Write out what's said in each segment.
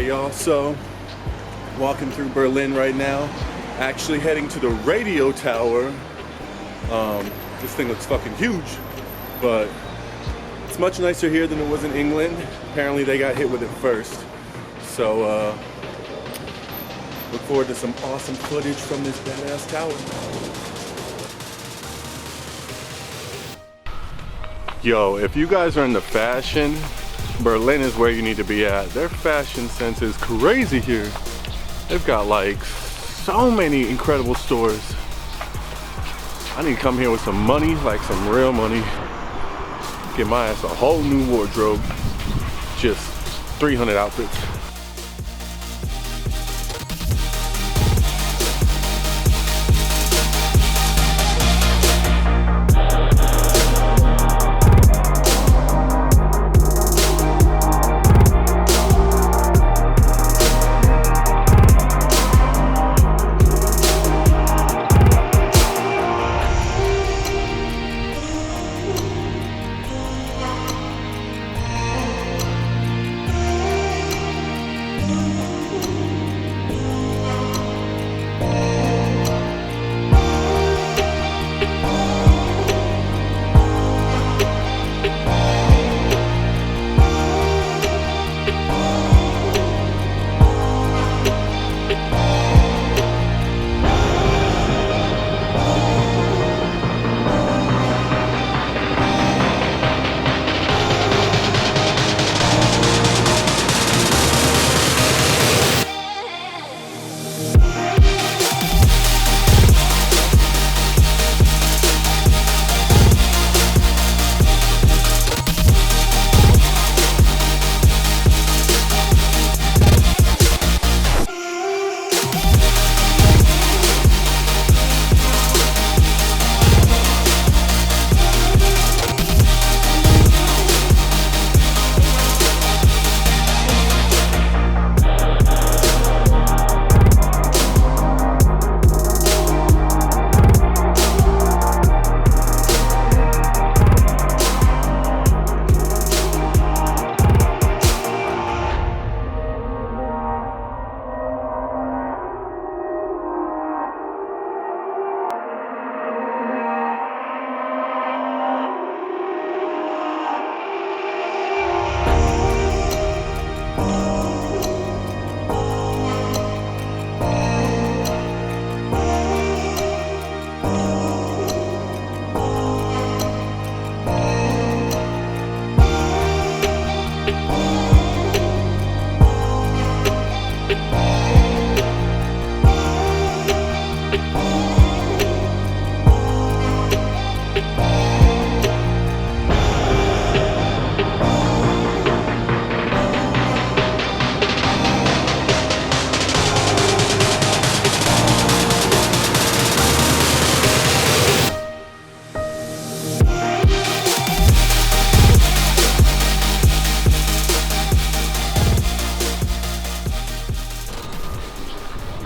Alright y'all, so walking through Berlin right now, actually heading to the radio tower. This thing looks fucking huge, but it's much nicer here than it was in England. Apparently they got hit with it first. So look forward to some awesome footage from this badass tower. Yo, if you guys are into fashion, Berlin is where you need to be at. Their fashion sense is crazy here. They've got like so many incredible stores. I need to come here with some money, like some real money. Get my ass a whole new wardrobe. Just 300 outfits.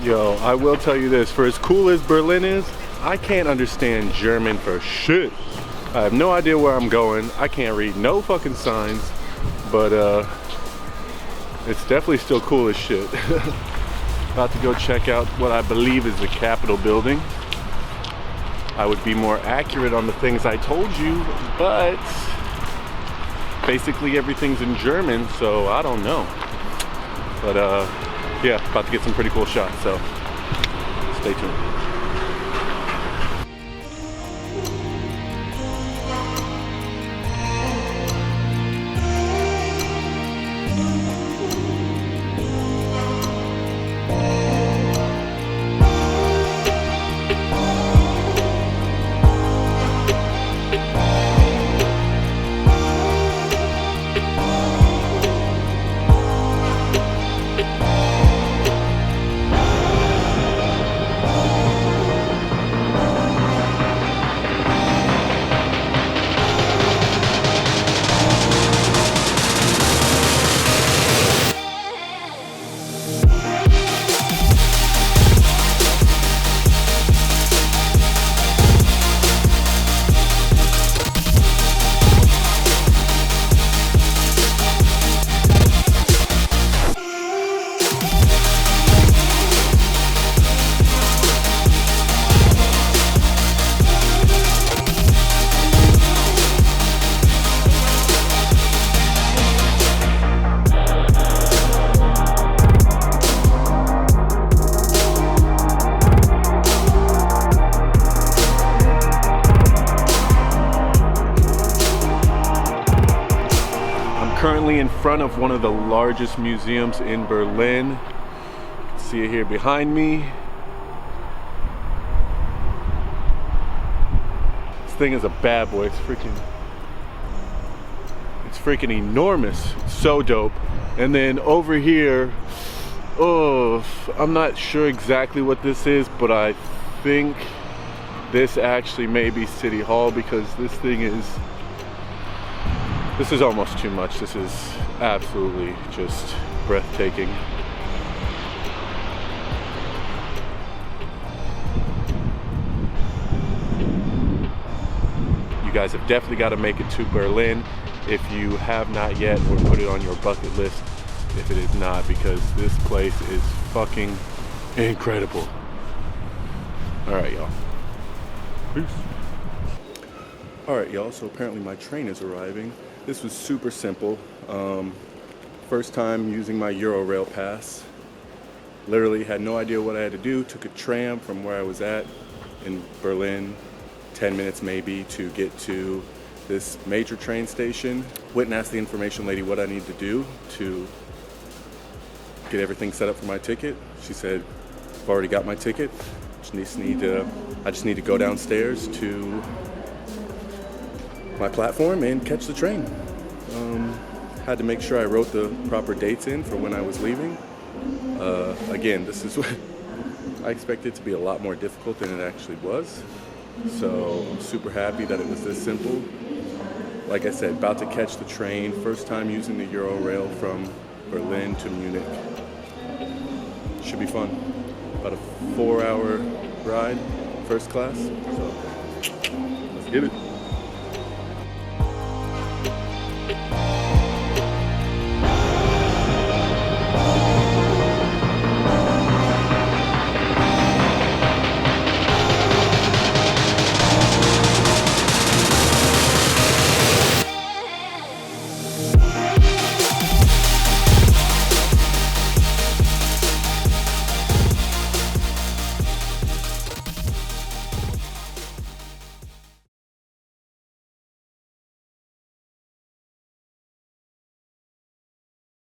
Yo, I will tell you this, for as cool as Berlin is, I can't understand German for shit. I have no idea where I'm going. I can't read no fucking signs, but it's definitely still cool as shit. About to go check out what I believe is the Capitol building. I would be more accurate on the things I told you, but basically everything's in German, so I don't know. But yeah, about to get some pretty cool shots, so stay tuned. currently in front of one of the largest museums in Berlin. You can see it here behind me. This thing is a bad boy. It's freaking enormous. It's so dope. And then over here, oh, I'm not sure exactly what this is, but I think this actually may be City Hall, because this is almost too much. This is absolutely just breathtaking. You guys have definitely got to make it to Berlin if you have not yet, or put it on your bucket list if it is not, because this place is fucking incredible. All right, y'all. Peace. All right, y'all, so apparently my train is arriving. This was super simple. First time using my Eurorail pass. Literally had no idea what I had to do. Took a tram from where I was at in Berlin, 10 minutes maybe, to get to this major train station. Went and asked the information lady what I need to do to get everything set up for my ticket. She said, I've already got my ticket. I just need to go downstairs to my platform and catch the train. Had to make sure I wrote the proper dates in for when I was leaving. Again, this is what I expected it to be a lot more difficult than it actually was. So I'm super happy that it was this simple. Like I said, about to catch the train. First time using the Eurorail from Berlin to Munich. Should be fun. About a 4-hour ride, first class. So